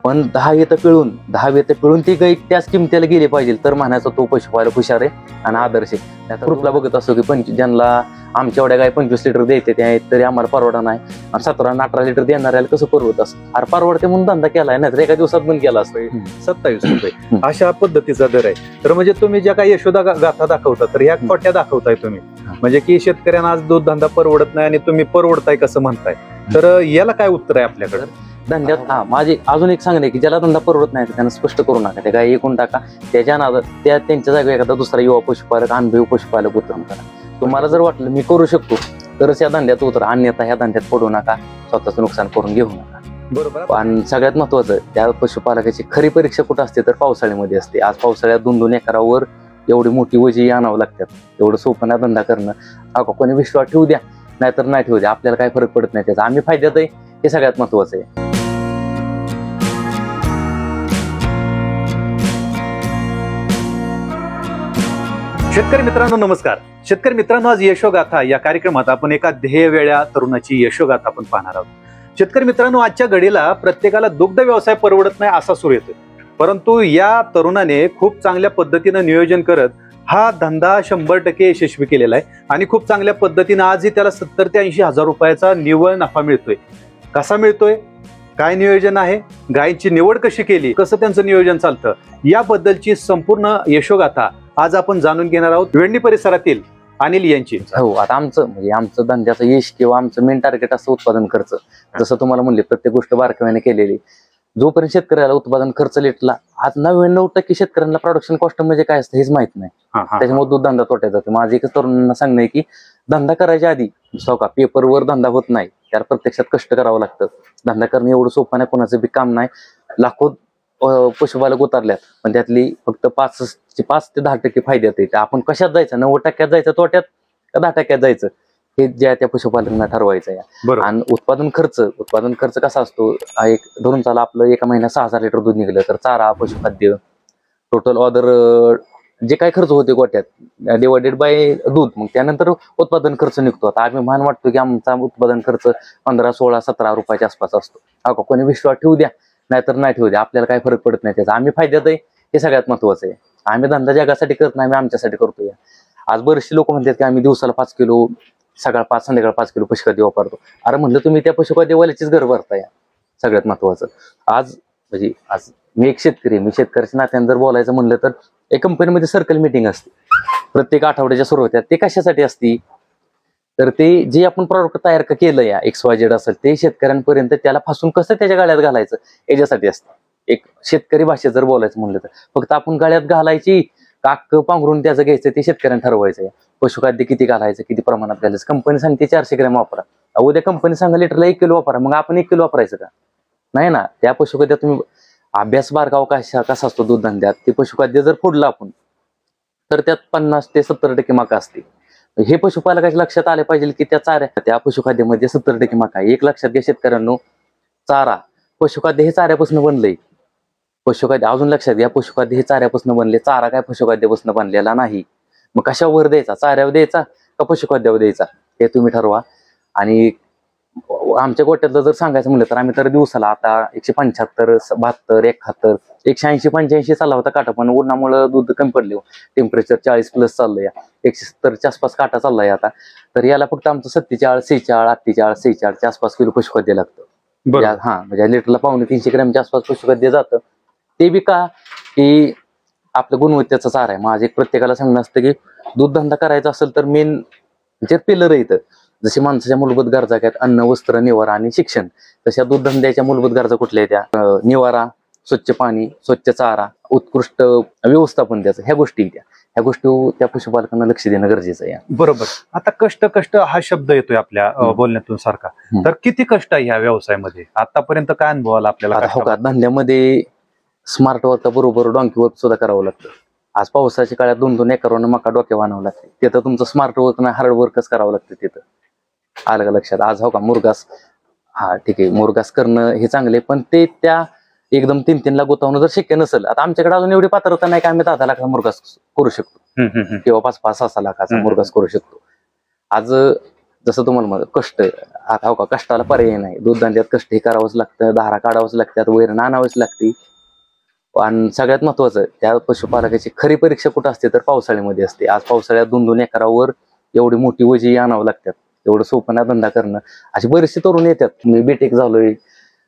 पण 10 ती गाय त्याच किमतीला गेली पाहिजे तर म्हणायचा तो पशुपालक हुशार आहे आणि आदर्श आहे. आता ग्रुपला बघत असतो की ज्यांना आमच्या एवढ्या गाय 25 लिटर द्यायचे ते आहेत तरी आम्हाला परवडा नाही आणि 17-18 लिटर देणाऱ्याला कसं परवडत असं. अरे परवडते म्हणून धंदा केलाय ना, तर एका दिवसात बंद केला असतं. 27 रुपये अशा पद्धतीचा दर आहे. तर म्हणजे तुम्ही ज्या काही यशोदा गाथा दाखवता तर ह्या खोट्या दाखवताय तुम्ही, म्हणजे की शेतकऱ्यांना आज दूध धंदा परवडत नाही आणि तुम्ही परवडताय कसं म्हणताय. तर याला काय उत्तर आहे आपल्याकडे धंद्यात? माझी अजून एक सांगणे की ज्याला धंदा परवडत नाही त्यांना स्पष्ट करू नका, त्या गाय ऐकून टाका. त्यांच्या त्यांच्या जागेवर एखादा दुसरा युवा पशुपालक, अनुभवी पशुपालक उतरून करा. तुम्हाला जर वाटलं मी करू शकतो तरच या धंद्यात उतरा, अन्यथा ह्या धंद्यात पडू नका, स्वतःचं नुकसान करून घेऊ नका. बरोबर. आणि सगळ्यात महत्वाचं त्या पशुपालकाची खरी परीक्षा कुठं असते तर पावसाळ्यामध्ये असते. आज पावसाळ्यात 2-2 एकरावर एवढी मोठी वजी आणावं लागतात. एवढं सोपं ना धंदा करणं. कोणी विश्वास ठेवू द्या नाहीतर नाही ठेवू द्या, आपल्याला काही फरक पडत नाही त्याचा. आम्ही फायद्यात आहे हे सगळ्यात महत्वाचं आहे. शेतकरी मित्रांनो नमस्कार. शेतकरी मित्रांनो, आज यशोगाथा या कार्यक्रमात आपण एका ध्येयवेळ्या तरुणाची यशोगाथा आपण पाहणार आहोत. शेतकरी मित्रांनो, आजच्या घडीला प्रत्येकाला दुग्ध व्यवसाय परवडत नाही असा सूर येतोय, परंतु या तरुणाने खूप चांगल्या पद्धतीनं नियोजन करत हा धंदा 100% यशस्वी केलेला आहे आणि खूप चांगल्या पद्धतीनं आजही त्याला 70 ते 80 हजार रुपयाचा निव्वळ नफा मिळतोय. कसा मिळतोय, काय नियोजन आहे, गायीची निवड कशी केली, कसं त्यांचं नियोजन चालतं, याबद्दलची संपूर्ण यशोगाथा आज आपण जाणून घेणार आहोत वेण्णी परिसरातील अनिल यांची. हो, आता आमचं धंद्याचं यश किंवा आमचं मेन टार्गेट असं उत्पादन खर्च. जसं तुम्हाला म्हणले प्रत्येक गोष्ट बारकाव्याने केलेली. जोपर्यंत शेतकऱ्याला उत्पादन खर्च लेटला, आज 99% शेतकऱ्यांना प्रोडक्शन कॉस्ट म्हणजे काय असतं हेच माहित नाही. त्याच्यामुळे दूध धंदा तोट्यात जातो. माझं एकच तरुणांना सांगणं आहे की धंदा करायच्या आधी का पेपरवर धंदा होत नाही, त्याला प्रत्यक्षात कष्ट करावं लागतं. धंदा करणं एवढं सोपं नाही, कोणाचं बी काम नाही. लाखो पशुपालक उतरल्यात पण त्यातली फक्त 5 ते 10% फायद्यात येते. आपण कशात जायचं, 90% जायचं तोट्यात का 10% जायचं हे ज्या त्या पशुपालकांना ठरवायचं आहे. आणि उत्पादन खर्च कसा असतो, एक धरून चाला आपलं एका महिन्यात 6000 लिटर दूध निघलं तर चारा, पशुखाद्य, टोटल ऑदर जे काय खर्च होते गोट्यात डिवायडेड बाय दूध, मग त्यानंतर उत्पादन खर्च निघतो. आता आम्ही मान वाटतो की आमचा उत्पादन खर्च 15, 16, 17 रुपयाच्या आसपास असतो. कोणी विश्वास ठेवू द्या नाहीतर नाही ठेवू द्या, आपल्याला काही फरक पडत नाही त्याचा. आम्ही फायद्यात आहे हे सगळ्यात महत्वाचं आहे. आम्ही धंदा जगासाठी करत नाही, आम्ही आमच्यासाठी करतोय. आज बरेचसे लोक म्हणतात की आम्ही दिवसाला 5 किलो, सकाळ 5 संध्याकाळ 5 किलो पशुखाद्य वापरतो. अरे म्हणलं तुम्ही त्या पशुखाद्यवाल्याचीच घर भरताय. सगळ्यात महत्वाचं आज मी एक शेतकरी, मी शेतकऱ्याच्या नात्याने जर बोलायचं म्हणलं तर एक कंपनीमध्ये सर्कल मीटिंग असते प्रत्येक आठवड्याच्या सुरुवातीला. ते कशासाठी असती तर ते जे आपण प्रॉडक्ट तयार केलं या XYZ असेल ते शेतकऱ्यांपर्यंत त्याला फासून कसं त्याच्या गाड्यात घालायचं याच्यासाठी असतं. एक शेतकरी भाषेत जर बोलायचं म्हणलं तर फक्त आपण गाड्यात घालायची काक पांघरून त्याचं घ्यायचं ते शेतकऱ्यांना ठरवायचं. पशुखाद्य किती घालायचं, किती प्रमाणात घालायचं. कंपनी सांगते 400 ग्रॅम वापरा, उद्या कंपनी सांगा लिटरला 1 किलो वापरा, मग आपण 1 किलो वापरायचं का? नाही ना. त्या पशुखाद्यात तुम्ही अभ्यास बारकाव कसा असतो दूध धंद्यात, ते पशुखाद्य जर फोडलं आपण तर त्यात 50 ते 70% मका असते. हे पशुपालकाच्या लक्षात आले पाहिजे की त्या पशुखाद्यामध्ये 70% मका आहे. एक लक्षात घ्या शेतकऱ्यांनो, चारा पशुखाद्य हे चाऱ्यापासून बनलंय. पशुखाद्य अजून लक्षात घ्या, पशुखाद्य हे चाऱ्यापासून बनले, चारा काय पशुखाद्यापासून बनलेला नाही. मग कशावर द्यायचा, चाऱ्यावर द्यायचा का पशुखाद्यावर द्यायचा हे तुम्ही ठरवा. आणि आमच्या गोट्यातलं जर सांगायचं म्हणलं तर आम्ही तर दिवसाला आता 175, 72, 71, 180, 85 चालला होता काटा, पण उन्हामुळे दूध कमी पडले. टेम्परेचर 40+ चाललंय, 170च्या आसपास काटा चाललाय आता. तर याला फक्त आमचं 47, 46, 48, 46च्या आसपास किलो पशुखाद्य लागतं. म्हणजे लिटरला 250 ग्रॅमच्या आसपास पशुखाद्य जातं. ते बी का की आपलं गुणवत्तेचा चारा आहे. माझं एक प्रत्येकाला सांगणं असतं की दूध धंदा करायचा असेल तर मेन जे पिलर येतं, जसे माणसाच्या मूलभूत गरजा आहेत अन्न, वस्त्र, निवारा आणि शिक्षण, तशा दूध धंद्याच्या मूलभूत गरजा कुठल्या त्या निवारा, स्वच्छ पाणी, स्वच्छ चारा, उत्कृष्ट व्यवस्थापन त्याचं, ह्या गोष्टी त्या पशुपालकांना लक्ष देणं गरजेचं आहे. बरोबर. आता कष्ट हा शब्द येतोय आपल्या बोलण्यातून सारखा, तर किती कष्ट आहे ह्या व्यवसायामध्ये? आतापर्यंत काय अनुभव आला आपल्याला? धंद्यामध्ये स्मार्ट वर्क बरोबर डॉंकी वर्क सुद्धा करावं लागतं. आज पावसाच्या काळात 2-2 एकरवरून मका डोक्या बांधावं लागते. तिथं तुमचं स्मार्ट वर्क नाही, हार्ड वर्कच करावं लागतं तिथं. आलं का लक्षात? आज मुरगास, ठीक आहे, मुरगास करणं हे चांगले, पण ते त्या एकदम 3-3 लाख गुंतवणं जर शक्य नसेल, आता आमच्याकडे अजून एवढी पात्रता नाही की आम्ही 10 लाखाचा मुरगास करू शकतो किंवा 5-5, 6-6 लाखाचा मुरगास करू शकतो. आज जसं तुम्हाला म्हणलं कष्ट आता हो का कष्टाला पर्याय नाही. दूध धंद्यात कष्ट हे करावंच लागतं, धारा काढावंच लागतात, वैरण आणावंच लागते. आणि सगळ्यात महत्वाचं त्या पशुपालकाची खरी परीक्षा कुठं असते तर पावसाळ्यामध्ये असते. आज पावसाळ्यात 2-2 एकरावर एवढी मोठी वजी आणावं लागतात. एवढं सोपं ना धंदा करणं. असे बरेचसे तरुण येतात, मी बीटेक झालोय,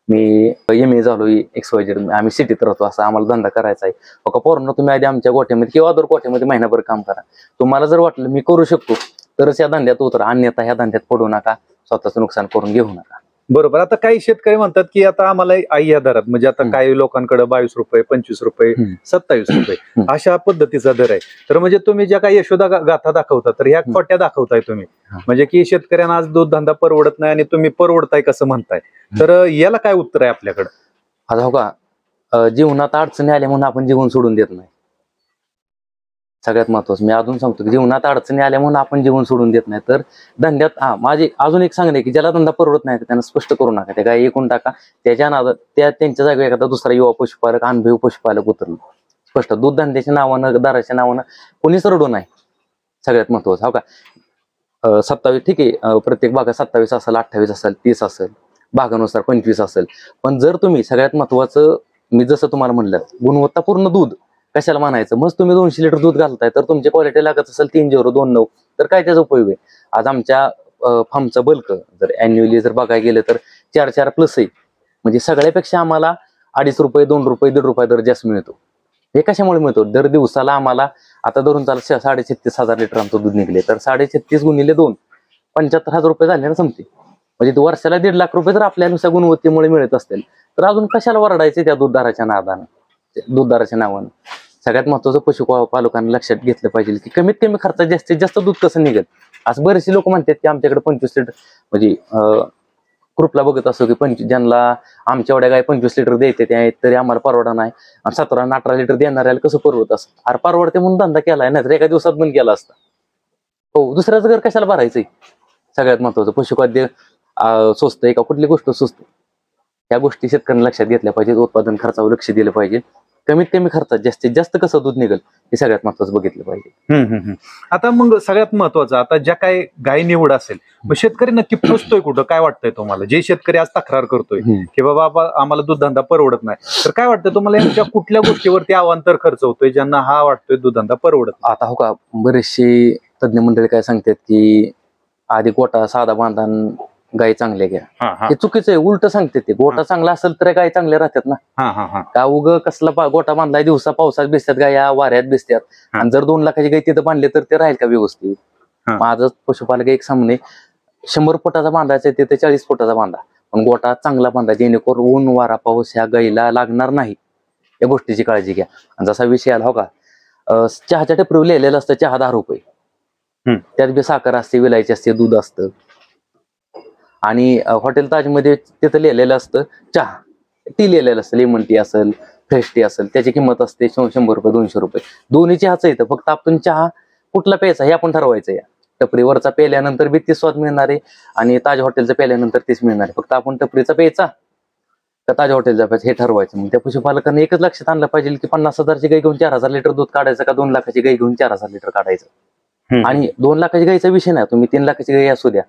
मी MA झालोय, XYZ, आम्ही सिटीत राहतो, असं आम्हाला धंदा करायचा आहे. बघा पोरांनो, तुम्ही आधी आमच्या गोठ्यामध्ये किंवा अदर गोठ्यामध्ये महिनाभर काम करा. तुम्हाला जर वाटलं मी करू शकतो तरच या धंद्यात उतरा, अन्यथा ह्या धंद्यात पडू नका, स्वतःचं नुकसान करून घेऊ नका. बरोबर. आता काही शेतकरी म्हणतात की आता आम्हाला आई या दरात, म्हणजे आता काही लोकांकडे 22 रुपये, 25 रुपये, 27 रुपये अशा पद्धतीचा दर आहे. तर म्हणजे तुम्ही ज्या काही यशोदा गाथा दाखवता तर ह्या खोट्या दाखवताय तुम्ही, म्हणजे की शेतकऱ्यांना आज दूध धंदा परवडत नाही आणि तुम्ही परवडताय कसं म्हणताय. तर याला काय उत्तर आहे आपल्याकडे? आता हो का जीवनात अडचणी आल्या म्हणून आपण जीवन सोडून देत नाही. सगळ्यात महत्वाचं मी अजून सांगतो की जीवनात अडचणी आल्या म्हणून आपण जीवन सोडून देत नाही. तर धंद्यात माझी अजून एक सांगणे की ज्याला धंदा परवडत नाही त्यांना स्पष्ट करू नका, त्या गाय ऐकून टाका. त्याच्या नादात त्यांच्या जागेवर एखादा दुसरा युवा पशुपालक, अनुभवी पशुपालक उतरलो. स्पष्ट दूध धंद्याच्या नावानं, दराच्या नावानं कोणीच रडू नाही. सगळ्यात महत्वाचं हो का 27 ठीक आहे, प्रत्येक भागात 27 असेल, 28 असेल, 30 असेल, भागानुसार 25 असेल. पण जर तुम्ही सगळ्यात महत्वाचं मी जसं तुम्हाला म्हणलं गुणवत्तापूर्ण दूध कशाला म्हणायचं, मग तुम्ही 200 लिटर दूध घालताय तर तुमची क्वालिटी लागत असेल 3-0-2-9 तर काय त्याचा उपयोग आहे. आज आमच्या फार्मचा बल्क जर अॅन्युअली जर बघायला गेलं तर 4-4 प्लस आहे. म्हणजे सगळ्यापेक्षा आम्हाला 2.5 रुपये, 2 रुपये, 1.5 रुपये दर जास्त मिळतो. हे कशामुळे मिळतो, दर दिवसाला आम्हाला आता धरून चाल 36,500 लिटर आमचं दूध निघले तर 36,500 गुणिले 2 75,000 रुपये झाले ना समते. म्हणजे वर्षाला 1.5 लाख रुपये जर आपल्यानुसार गुणवत्तेमुळे मिळत असतील तर अजून कशाला वरडायचे त्या दूधदाराच्या नादानं, दूधदाराच्या नावानं. सगळ्यात महत्वाचं पशुपालकांनी लक्षात घेतलं पाहिजे की कमीत कमी खर्चात जास्तीत जास्त दूध कसं निघेल. असं बरेचसे लोक म्हणतात की आमच्याकडे 25 लिटर, म्हणजे ग्रुपला बघत असतो की ज्यांना आमच्या एवढ्या गाय 25 लिटर द्यायचे ते तरी आम्हाला परवडा नाही, 17-18 लिटर देणाऱ्याला कसं परवडत असं. अरे परवडते म्हणून धंदा केलाय ना, तर एका दिवसात बंद केला असता. हो, दुसऱ्याचं घर कशाला भरायचंय. सगळ्यात महत्वाचं पशुखाद्य स्वस्त आहे का कुठली गोष्ट स्वस्त, या गोष्टी शेतकऱ्यांना लक्षात घेतल्या पाहिजेत. उत्पादन खर्चावर लक्ष दिलं पाहिजे. कमीत कमी खर्चात जास्तीत जास्त कसं दूध निघेल हे सगळ्यात महत्वाचं बघितलं पाहिजे. आता मग सगळ्यात महत्वाचं, आता ज्या काही गाय निवड असेल मग शेतकरी नक्की फसतोय कुठं, काय वाटतंय तुम्हाला? जे शेतकरी आज तक्रार करतोय की बाबा आम्हाला दूध धंदा परवडत नाही, तर काय वाटतं तुम्हाला यांच्या कुठल्या गोष्टीवरती अवांतर खर्च होतोय ज्यांना हा वाटतोय दूध धंदा परवडत? आता हो का बरेचसे तज्ञ मंडळी काय सांगतात की आधी गोटा साधा बांधून गाय चांगल्या घ्या, हे चुकीचं आहे. उलट सांगते ते, गोटा चांगला असेल तर गाय चांगल्या राहतात ना. का उग कसला गोटा बांधलाय, दिवसा पावसात भिजतात गाया, वाऱ्यात भिजतात, आणि जर 2 लाखाची गाय तिथं बांधली तर ते राहील का व्यवस्थित. माझं पशुपालक एक सामने 100 फुटाचा बांधायचा तिथे 40 फुटाचा बांधा, पण गोटा चांगला बांधा जेणेकरून ऊन वारा पाऊस ह्या गाईला लागणार नाही, या गोष्टीची काळजी घ्या. आणि जसा विषय आला हो का चहाच्या टपरीवर लिहिलेलं असतं चहा 10 रुपये, त्यात बी साखर असते, विलायची असते, दूध असतं. आणि हॉटेल ताजमध्ये तिथं लिहिलेलं असतं चहा, टी लिहिलेलं असतं, लेमन टी असेल, फ्रेश टी असेल, त्याची किंमत असते 100 रुपये, 200 रुपये. दोन्ही चहाच येतं, फक्त आपण चहा कुठला प्यायचा हे आपण ठरवायचं. या टपरीवरचा प्यायल्यानंतर बी 30 स्वाद मिळणार आहे आणि ताज हॉटेलचा प्यायल्यानंतर 30 मिळणार आहे. फक्त आपण टपरीचा प्यायचा का ताज हॉटेलचा प्यायचा हे ठरवायचं. मग त्या पशुपालकांनी एकच लक्षात आणलं पाहिजे की 50,000ची गाय घेऊन 4,000 लिटर दूध काढायचं का 2 लाखाची गाय घेऊन 4,000 लिटर काढायचं. आणि 2 लाखाची गायचा विषय नाही, तुम्ही 3 लाखाची गाय असू द्या,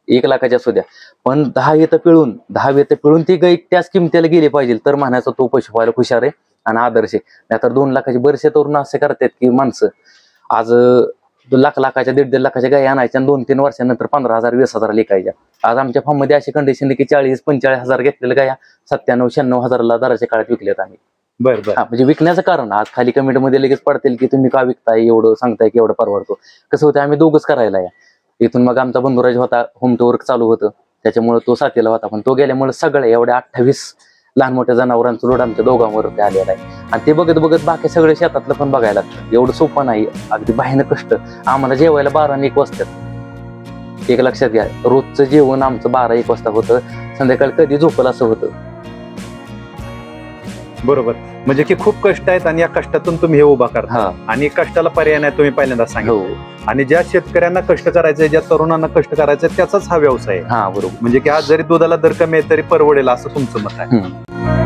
1 लाखाची असू द्या, पण 10 येतं पिळून ती गाय त्याच किमतीला गेली पाहिजे तर म्हणायचा तो पशुपालक हुशार आहे आणि आदर्श आहे. नाहीतर 2 लाखाची बरेचसे तरुण असे करतात की माणसं आज लाखाच्या 1.5 लाखाच्या गाय आणायच्या आणि 2-3 वर्षानंतर 15,000 20,000 लिकायच्या. आज आमच्या फार्म मध्ये अशी कंडिशन की 40-45,000 घेतलेल्या गाया 97-96,000 दराच्या काळात विकल्यात आम्ही. बरं म्हणजे विकण्याचं कारण आज खाली कमेंट मध्ये लगेच पडतील की तुम्ही का विकताय, एवढं सांगताय की एवढं परवडतो. कसं होतं आम्ही दोघंच करायला या. इथून मग आमचा बंधुराज होता, होम टू वर्क चालू होतं, त्याच्यामुळे तो साथीला होता, पण तो गेल्यामुळे सगळ्या एवढ्या 28 लहान मोठ्या जनावरांचं लोड आमच्या दोघांवरती आलेला आहे. आणि ते बघत बघत बाकी सगळे शेतातलं पण बघायला लागतं. एवढं सोपं नाही, अगदी बाहेरनं कष्ट. आम्हाला जेवायला 12 आणि 1 वाजतात. एक लक्षात घ्या, रोजचं जेवण आमचं 12-1 वाजता होतं, संध्याकाळी कधी झोपलं असं होतं. बरोबर, म्हणजे की खूप कष्ट आहेत आणि या कष्टातून तुम्ही हे उभा करता आणि कष्टाला पर्याय नाही, तुम्ही पहिल्यांदा सांगितलं. आणि ज्या शेतकऱ्यांना कष्ट करायचंय, ज्या तरुणांना कष्ट करायचंय त्याचाच हा व्यवसाय आहे. बरोबर, म्हणजे की आज जरी दुधाला दर कमी आहे तरी परवडेल असं तुमचं मत आहे.